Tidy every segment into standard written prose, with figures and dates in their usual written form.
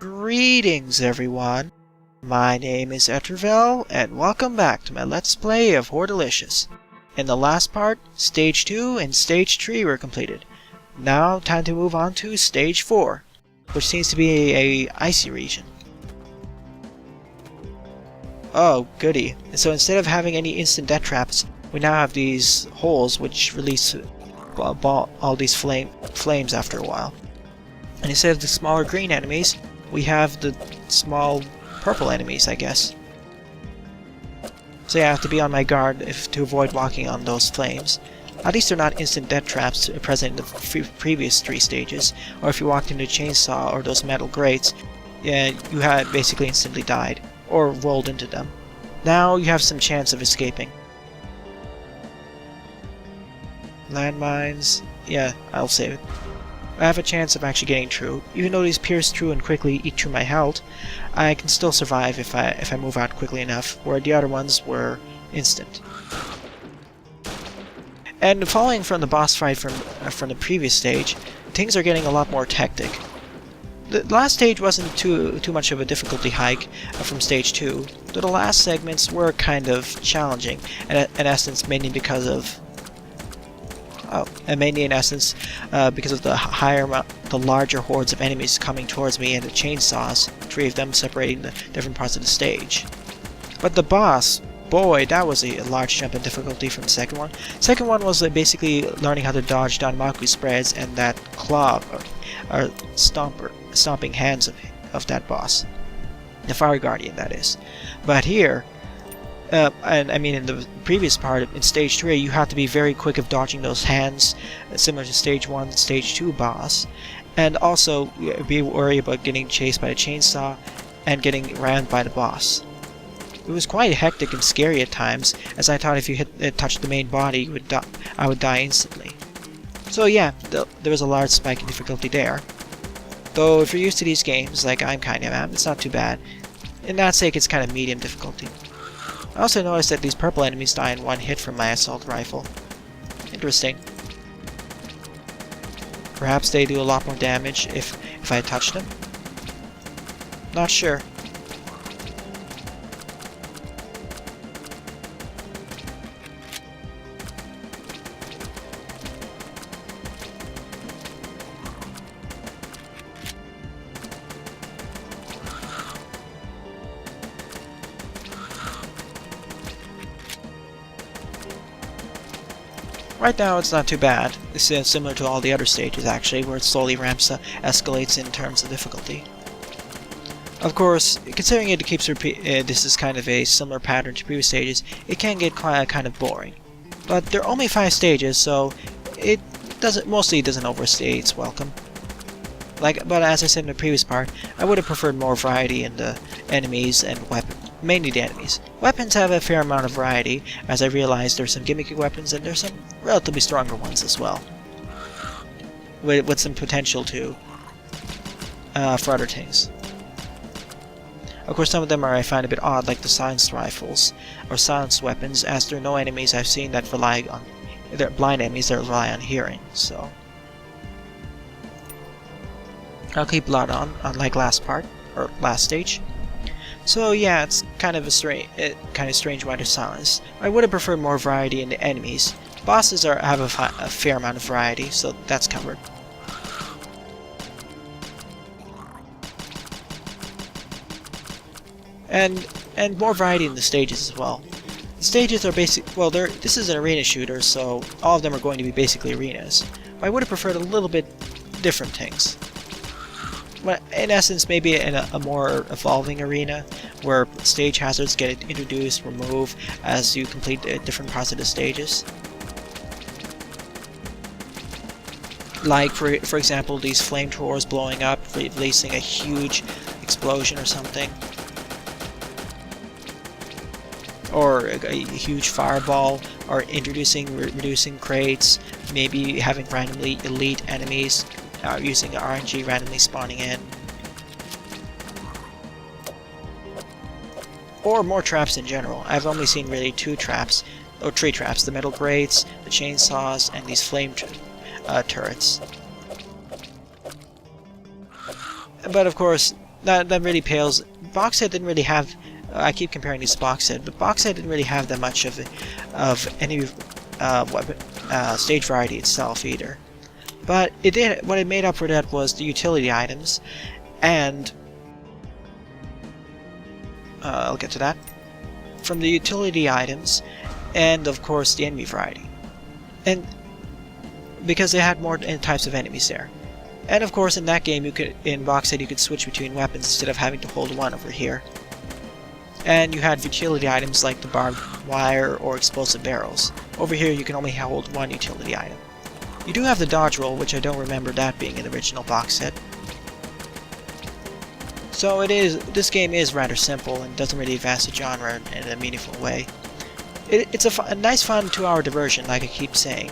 Greetings, everyone. My name is Etervel, and welcome back to my Let's Play of Hordelicious. In the last part, Stage 2 and Stage 3 were completed. Now, time to move on to Stage 4, which seems to be a icy region. Oh, goody. So instead of having any instant death traps, we now have these holes which release all these flames after a while. And instead of the smaller green enemies, we have the small purple enemies, I guess. So yeah, I have to be on my guard to avoid walking on those flames. At least they're not instant death traps present in the previous 3 stages, or if you walked into a chainsaw or those metal grates, yeah, you had basically instantly died, or rolled into them. Now you have some chance of escaping. Landmines, yeah, I'll save it. I have a chance of actually getting through. Even though these pierce through and quickly eat through my health, I can still survive if I move out quickly enough, where the other ones were instant. And following from the boss fight from the previous stage, things are getting a lot more hectic. The last stage wasn't too much of a difficulty hike from stage 2, though the last segments were kind of challenging, and in essence mainly because of the larger hordes of enemies coming towards me and the chainsaws, 3 of them separating the different parts of the stage. But the boss, boy, that was a large jump in difficulty from the second one. Second one was basically learning how to dodge Danmaku spreads and that claw, or stomping hands of that boss. The Fire Guardian, that is. But here, and I mean in the previous part, in stage 3, you have to be very quick of dodging those hands, similar to stage 1 and stage 2 boss, and also be worried about getting chased by the chainsaw and getting rammed by the boss. It was quite hectic and scary at times, as I thought if you touched the main body, I would die instantly. So yeah, there was a large spike in difficulty there. Though if you're used to these games, like I kind of am, it's not too bad. In that sake, it's kind of medium difficulty. I also noticed that these purple enemies die in 1 hit from my assault rifle. Interesting. Perhaps they do a lot more damage if I touch them? Not sure. Right now it's not too bad. This is similar to all the other stages actually, where it slowly escalates in terms of difficulty. Of course, considering it keeps this is kind of a similar pattern to previous stages, it can get kind of boring. But there are only 5 stages, so it mostly doesn't overstay its welcome. But as I said in the previous part, I would have preferred more variety in the enemies and weapons. Mainly the enemies. Weapons have a fair amount of variety, as I realized there's some gimmicky weapons and there's some relatively stronger ones as well. With some potential too, for other things. Of course, some of them I find a bit odd, like the silenced rifles, or silenced weapons, as there are no enemies I've seen that rely on... They're blind enemies that rely on hearing, so... I'll keep blood on, unlike last part, or last stage. So yeah, it's kind of strange why they're silenced. I would have preferred more variety in the enemies. Bosses have a fair amount of variety, so that's covered. And more variety in the stages as well. The stages are this is an arena shooter, so all of them are going to be basically arenas. But I would have preferred a little bit different things. In essence, maybe in a more evolving arena, where stage hazards get introduced, removed, as you complete different parts of the stages. Like, for example, these flamethrowers blowing up, releasing a huge explosion or something. Or a huge fireball, or reducing crates, maybe having randomly elite enemies, using RNG randomly spawning in. Or more traps in general. I've only seen really 2 traps, or 3 traps, the metal grates, the chainsaws, and these flame turrets. But of course, that really pales. Boxhead didn't really have. I keep comparing these to Boxhead, but Boxhead didn't really have that much of any stage variety itself either. But it did. What it made up for that was the utility items, and I'll get to that. From the utility items, and of course the enemy variety, and because they had more types of enemies there. And of course, in that game, in Boxhead, you could switch between weapons instead of having to hold one over here. And you had utility items like the barbed wire or explosive barrels. Over here, you can only hold one utility item. You do have the dodge roll, which I don't remember that being in the original Boxhead. So this game is rather simple and doesn't really advance the genre in a meaningful way. It's a nice, fun 2-hour diversion, like I keep saying.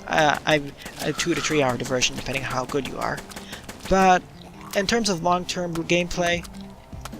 A 2 to 3 hour diversion, depending on how good you are. But in terms of long-term gameplay,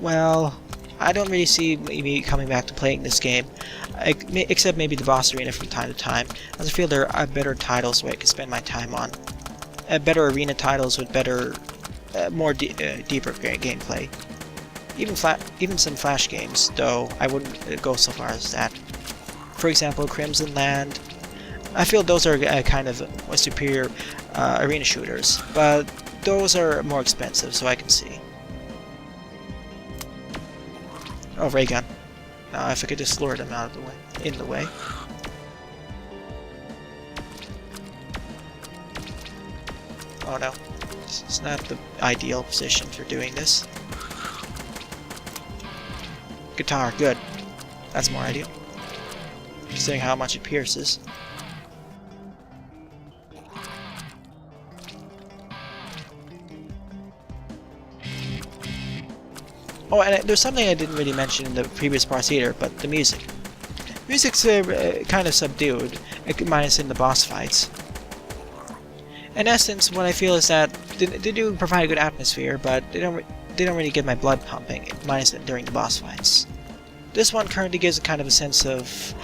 well, I don't really see me coming back to playing this game, except maybe the boss arena from time to time, as I feel there are better titles where I can spend my time on. Better arena titles with better, deeper gameplay. Even some Flash games, though I wouldn't go so far as that. For example, Crimson Land. I feel those are kind of superior arena shooters, but those are more expensive, so I can see. Oh, ray gun. Now, if I could just lure them out of the way, in the way. Oh no, it's not the ideal position for doing this. Guitar, good. That's more ideal, considering how much it pierces. Oh, and there's something I didn't really mention in the previous parts either, but the music. Music's kind of subdued, minus in the boss fights. In essence, what I feel is that they do provide a good atmosphere, but they don't really get my blood pumping, minus during the boss fights. This one currently gives a kind of a sense of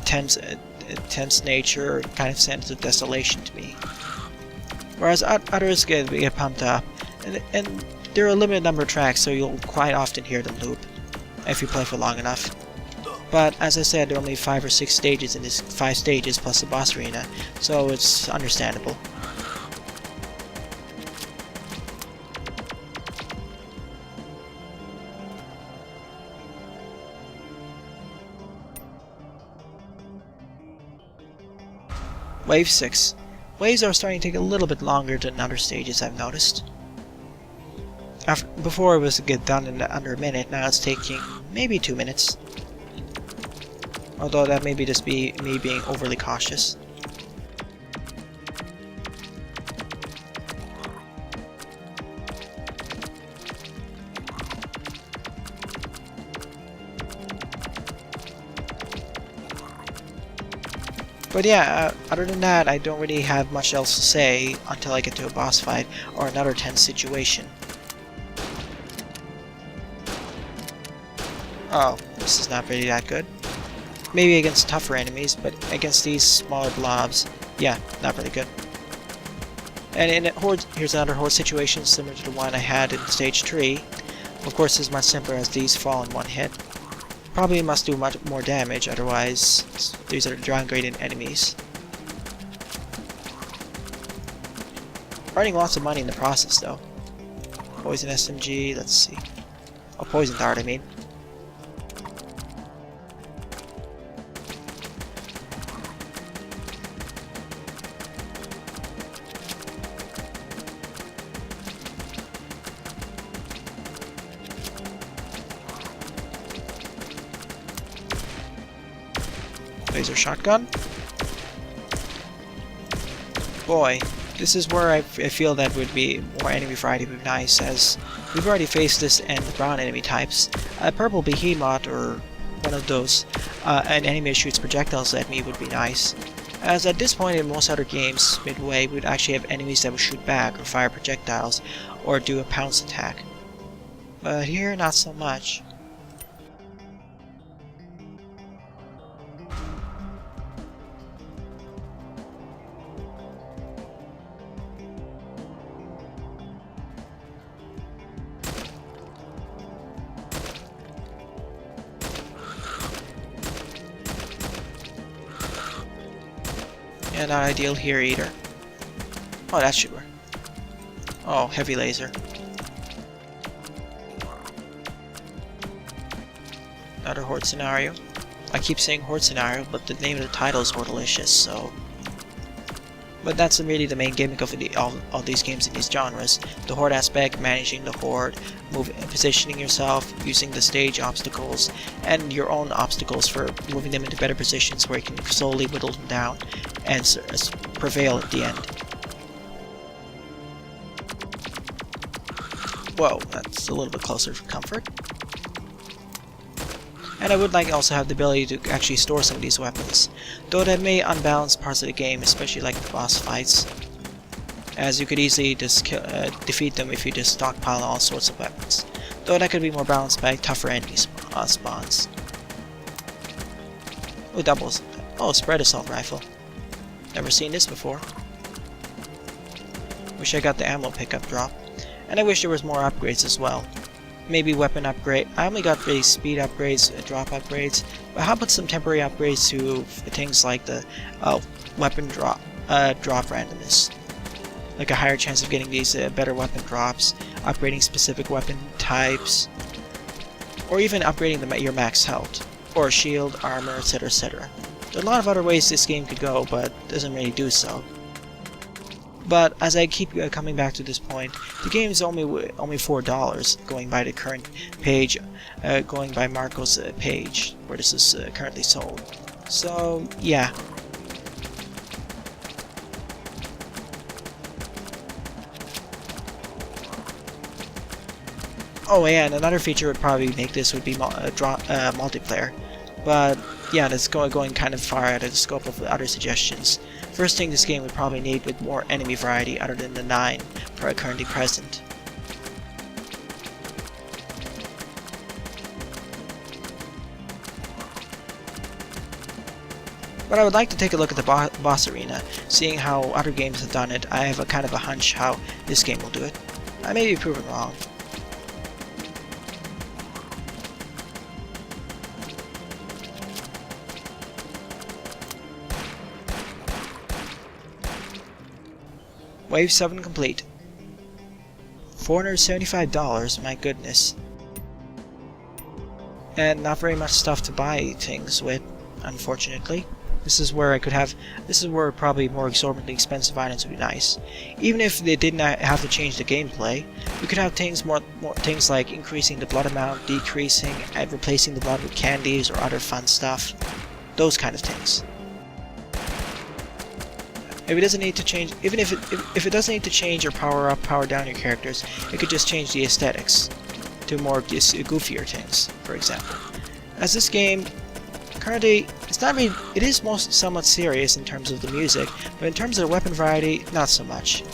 tense nature, kind of sense of desolation to me. Whereas others get pumped up, and there are a limited number of tracks, so you'll quite often hear them loop, if you play for long enough. But as I said, there are only 5 or 6 stages in this 5 stages plus the boss arena, so it's understandable. Wave 6. Waves are starting to take a little bit longer than other stages, I've noticed. Before it was get done in under a minute, now it's taking maybe 2 minutes. Although that may be just me being overly cautious. But yeah, other than that, I don't really have much else to say until I get to a boss fight or another tense situation. Oh, this is not really that good. Maybe against tougher enemies, but against these smaller blobs, yeah, not really good. And in Horde, here's another Horde situation similar to the one I had in Stage 3. Of course, it's much simpler as these fall in one hit. Probably must do much more damage, otherwise these are downgraded enemies. Earning lots of money in the process, though. Poison SMG, let's see. Oh, Poison Dart, I mean. Laser shotgun. Boy, this is where I feel that would be more enemy variety would be nice, as we've already faced this in the ground enemy types. A purple behemoth or one of those, an enemy that shoots projectiles at me would be nice. As at this point in most other games, midway, we'd actually have enemies that would shoot back or fire projectiles or do a pounce attack. But here, not so much. Yeah, not ideal here either. Oh, that should work. Oh, heavy laser. Another horde scenario. I keep saying horde scenario, but the name of the title is Hordelicious, so... But that's really the main gimmick of all these games in these genres. The horde aspect, managing the horde, positioning yourself, using the stage obstacles, and your own obstacles for moving them into better positions where you can slowly whittle them down and prevail at the end. Whoa, that's a little bit closer for comfort. And I would like to also have the ability to actually store some of these weapons, though that may unbalance parts of the game, especially like the boss fights, as you could easily just defeat them if you just stockpile all sorts of weapons, though that could be more balanced by tougher enemy spawns. Oh, doubles. Oh, spread assault rifle. Never seen this before. Wish I got the ammo pickup drop. And I wish there was more upgrades as well. Maybe weapon upgrade. I only got really speed upgrades, drop upgrades. But how about some temporary upgrades to things like the weapon drop randomness? Like a higher chance of getting these better weapon drops, upgrading specific weapon types, or even upgrading your max health, or shield, armor, etc, etc. There are a lot of other ways this game could go, but doesn't really do so. But as I keep coming back to this point, the game is only $4, going by the current page, going by Marko's page, where this is currently sold. So, yeah. Oh yeah, and another feature would probably make this would be multiplayer. But yeah, that's going kind of far out of the scope of the other suggestions. First thing this game would probably need with more enemy variety other than the 9 currently present. But I would like to take a look at the boss arena. Seeing how other games have done it, I have a kind of a hunch how this game will do it. I may be proven wrong. Wave 7 complete. $475, my goodness. And not very much stuff to buy things with, unfortunately. This is where probably more exorbitantly expensive items would be nice. Even if they didn't have to change the gameplay, you could have things more things like increasing the blood amount, decreasing, and replacing the blood with candies or other fun stuff. Those kind of things. If it doesn't need to change, even if it doesn't need to change or power up, power down your characters, it could just change the aesthetics to more goofier things, for example. As this game currently, it is somewhat serious in terms of the music, but in terms of the weapon variety, not so much.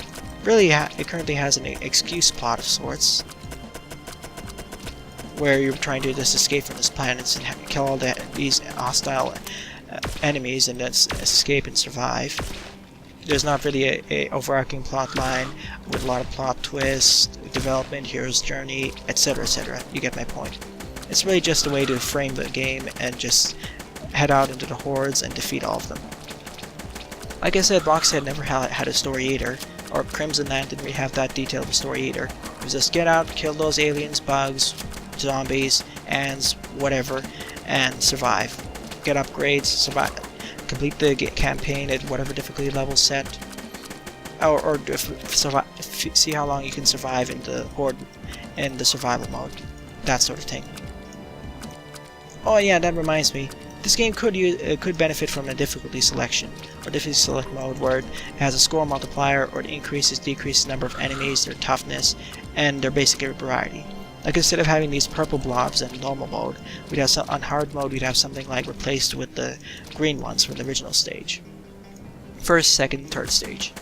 Really, it currently has an excuse plot of sorts, where you're trying to just escape from this planet and kill all these hostile enemies and then escape and survive. There's not really a overarching plot line with a lot of plot twists, development, hero's journey, etc, etc. You get my point. It's really just a way to frame the game and just head out into the hordes and defeat all of them. Like I said, Boxhead never had a story either, or Crimson Land didn't really have that detailed of a story either. It was just get out, kill those aliens, bugs, zombies, ants, whatever, and survive. Get upgrades, survive. Complete the campaign at whatever difficulty level set, or see how long you can survive in the horde in the survival mode, that sort of thing. Oh yeah, that reminds me. This game could benefit from a difficulty selection, or difficulty select mode where it has a score multiplier, or it decreases the number of enemies, their toughness, and their basic variety. Like instead of having these purple blobs in normal mode, we'd have on hard mode we'd have something like replaced with the green ones from the original stage. First, second, third stage.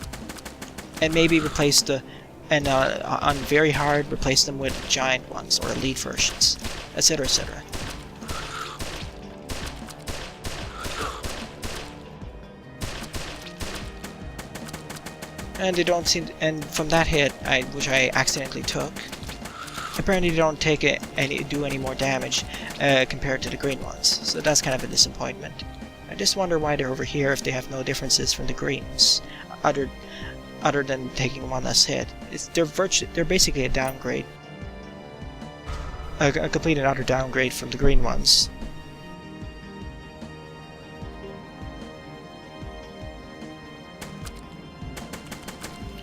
And maybe replace on very hard, replace them with giant ones or elite versions, etc, etc. And they don't seem, and from that hit, which I accidentally took, apparently they don't do any more damage compared to the green ones, so that's kind of a disappointment. I just wonder why they're over here if they have no differences from the greens, other than taking one less hit. They're basically a downgrade, a complete and utter downgrade from the green ones.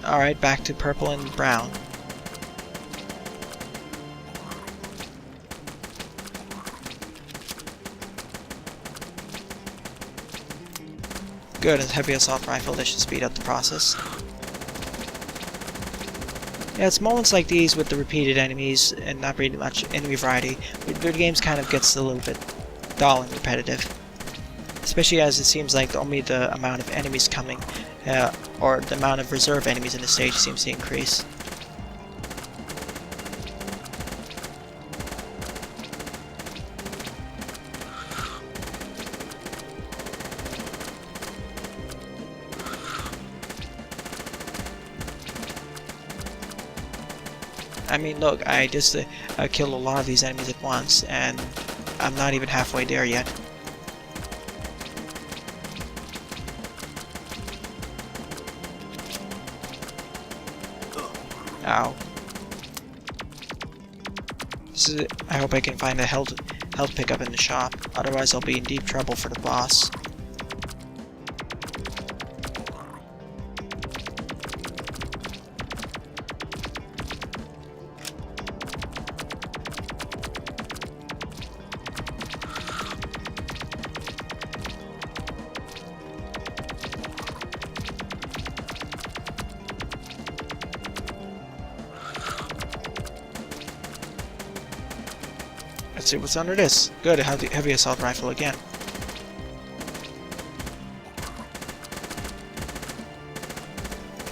Alright, back to purple and brown. Good, a heavy assault rifle, that should speed up the process. Yeah, it's moments like these with the repeated enemies and not really much enemy variety where the games kind of gets a little bit dull and repetitive. Especially as it seems like only the amount of enemies coming, or the amount of reserve enemies in the stage seems to increase. I mean, look, I just killed a lot of these enemies at once, and I'm not even halfway there yet. Ow. I hope I can find a health pickup in the shop, otherwise I'll be in deep trouble for the boss. Let's see what's under this. Good, a heavy assault rifle again.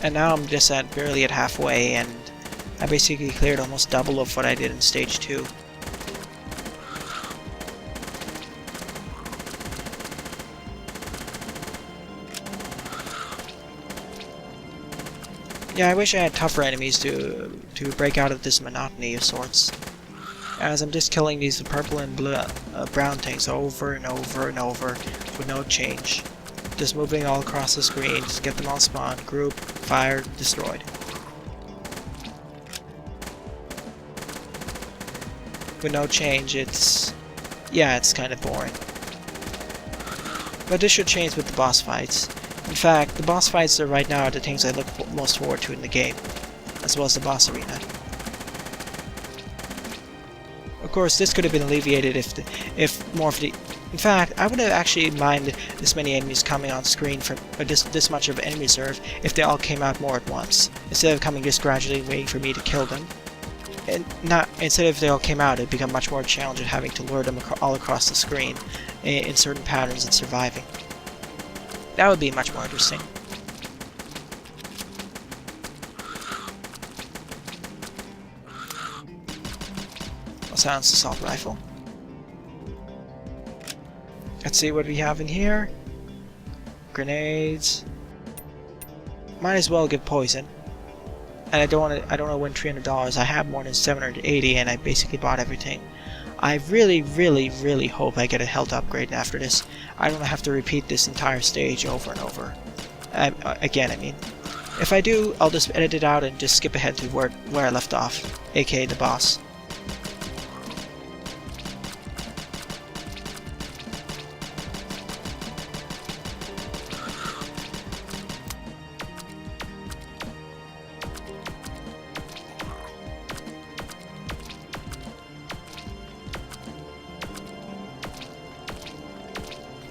And now I'm just barely at halfway, and I basically cleared almost double of what I did in stage 2. Yeah, I wish I had tougher enemies to break out of this monotony of sorts. As I'm just killing these purple and blue, brown things over and over and over with no change. Just moving all across the screen, just get them all spawned, group, fired, destroyed. With no change, it's kind of boring. But this should change with the boss fights. In fact, the boss fights right now are the things I look most forward to in the game, as well as the boss arena. Of course, this could have been alleviated if more of the... In fact, I would have actually minded this many enemies coming on screen from this much of enemy reserve if they all came out more at once, instead of coming just gradually waiting for me to kill them. And instead of they all came out, it'd become much more challenging having to lure them all across the screen in certain patterns and surviving. That would be much more interesting. Silence assault rifle. Let's see what we have in here. Grenades. Might as well give poison. And I don't want to win $300. I have more than 780, and I basically bought everything. I really, really, really hope I get a health upgrade after this. I don't have to repeat this entire stage over and over. Again, I mean. If I do, I'll just edit it out and just skip ahead to where I left off, aka the boss.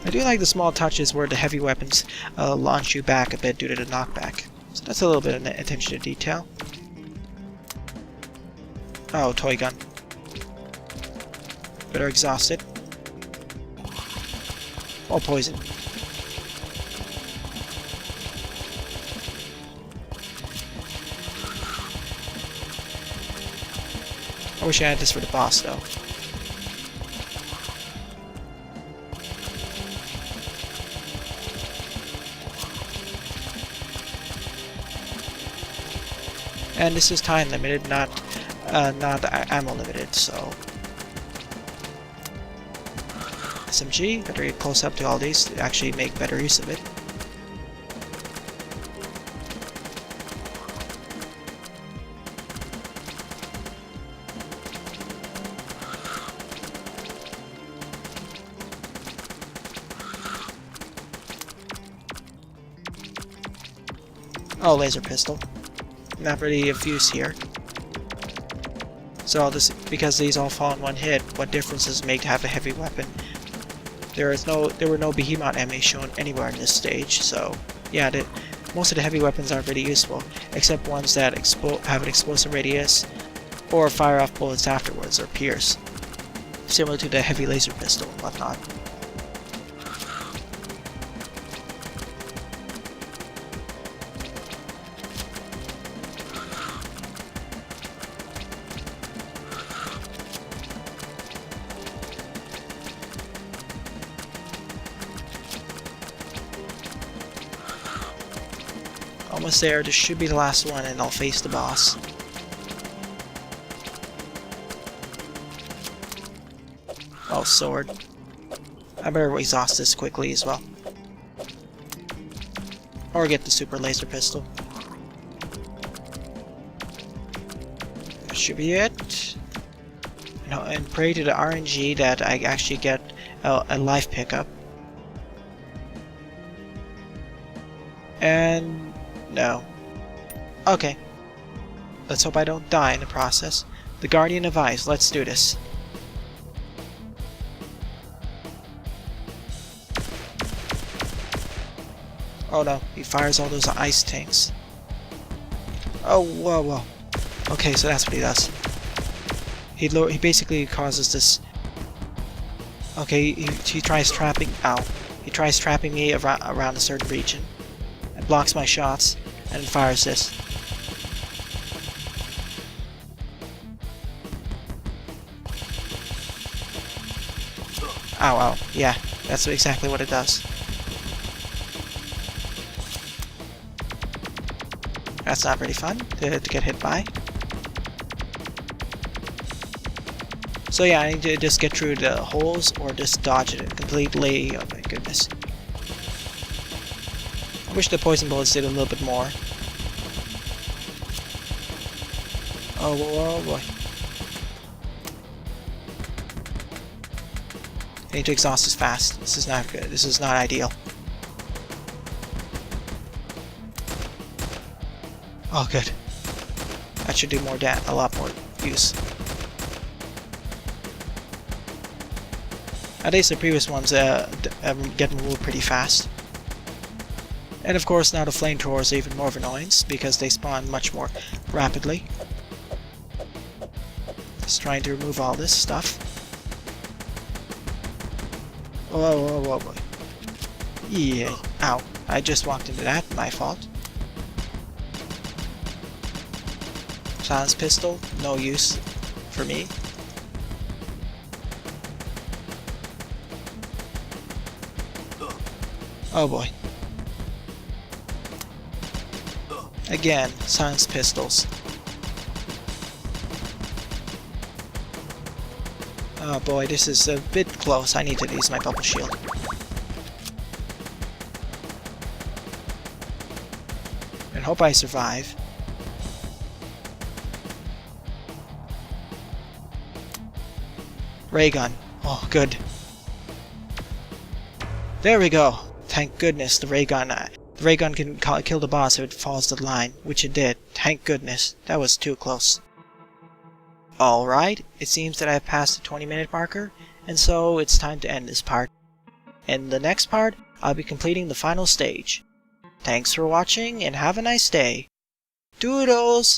I do like the small touches where the heavy weapons launch you back a bit due to the knockback. So that's a little bit of attention to detail. Oh, toy gun. Better exhaust it. Oh, poison. I wish I had this for the boss, though. And this is time limited, not ammo limited, so SMG. Better get close up to all these to actually make better use of it. Oh, laser pistol. Not really of use here. So this, because these all fall in one hit, what difference does it make to have a heavy weapon? There were no behemoth enemies shown anywhere in this stage, so yeah, most of the heavy weapons aren't really useful, except ones that have an explosive radius, or fire off bullets afterwards, or pierce, similar to the heavy laser pistol and whatnot. Almost there, this should be the last one and I'll face the boss. Oh, sword. I better exhaust this quickly as well. Or get the super laser pistol. That should be it. And pray to the RNG that I actually get a life pickup. And no. Okay. Let's hope I don't die in the process. The Guardian of Ice, let's do this. Oh no, he fires all those ice tanks. Oh, whoa, whoa. Okay, so that's what he does. He basically causes this... Okay, he tries trapping... Ow. He tries trapping me around a certain region. And blocks my shots. And fires this. Ow, ow. Yeah, that's exactly what it does. That's not very fun to get hit by. So yeah, I need to just get through the holes or just dodge it completely. Oh my goodness. I wish the poison bullets did a little bit more. Oh, whoa, boy. I need to exhaust this fast. This is not good. This is not ideal. Oh, good. That should do more a lot more use. At least the previous ones get removed pretty fast. And of course now the flamethrowers are even more of an annoyance because they spawn much more rapidly. Just trying to remove all this stuff. Whoa, whoa, whoa, whoa. Yeah. Ow. I just walked into that. My fault. Silence pistol. No use for me. Oh boy. Again, silence pistols. Oh boy, this is a bit close. I need to use my bubble shield. And hope I survive. Ray gun. Oh, good. There we go. Thank goodness the ray gun can kill the boss if it falls to the line, which it did. Thank goodness. That was too close. Alright, it seems that I've passed the 20-minute marker, and so it's time to end this part. In the next part, I'll be completing the final stage. Thanks for watching, and have a nice day. Doodles!